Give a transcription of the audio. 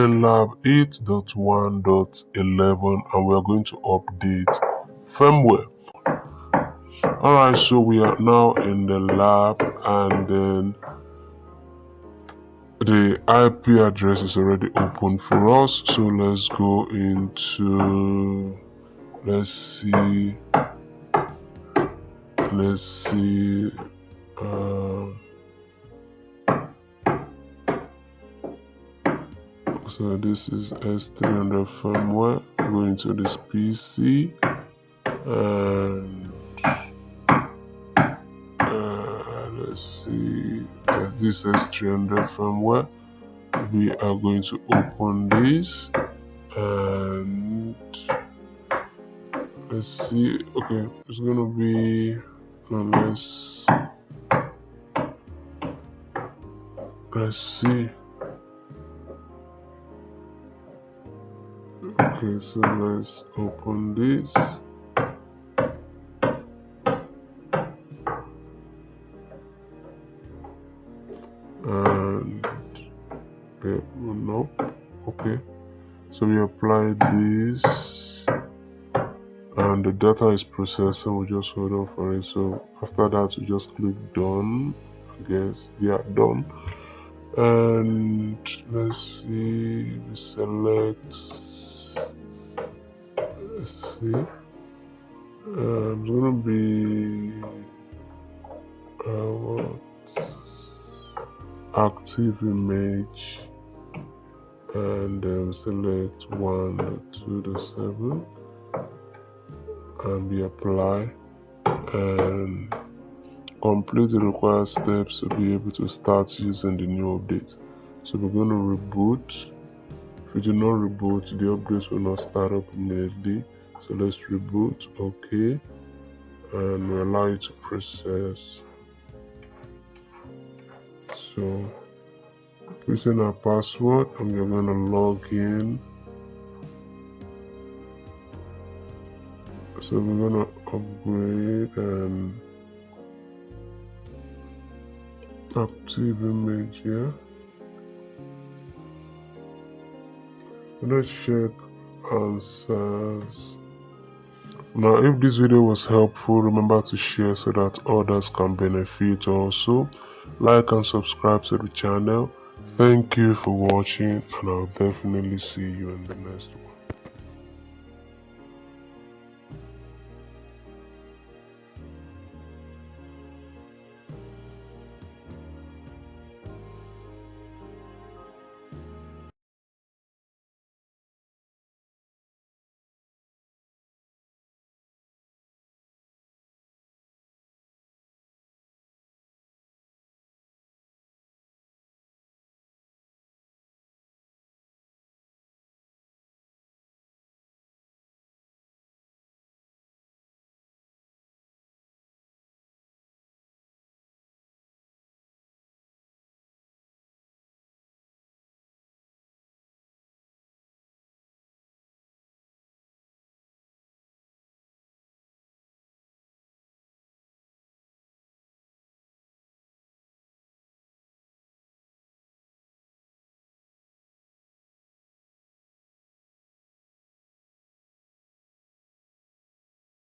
lab 8.1.11 and we are going to update firmware. Alright, so we are now in the lab and then the IP address is already open for us. So let's go into, let's see. So this is S300 firmware. Go into this PC and let's see, this S300 firmware. We are going to open this and let's see. Okay, it's gonna be, let's see. Okay, so let's open this. And no, okay, so we apply this and the data is processing. We just hold on for it. So after that we just click done. I guess we are done. And let's see, we select, let's see, it's gonna be active image, and then select 1 to the 7 and we apply and complete the required steps to be able to start using the new update. So we're going to reboot. If we do not reboot, the updates will not start up immediately. So let's reboot. Okay, and we allow it to process. So put in our password and we're going to log in. So we're going to upgrade and active image here. Let's check answers. Now if this video was helpful, remember to share so that others can benefit also. Like and subscribe to the channel. Thank you for watching and I'll definitely see you in the next one.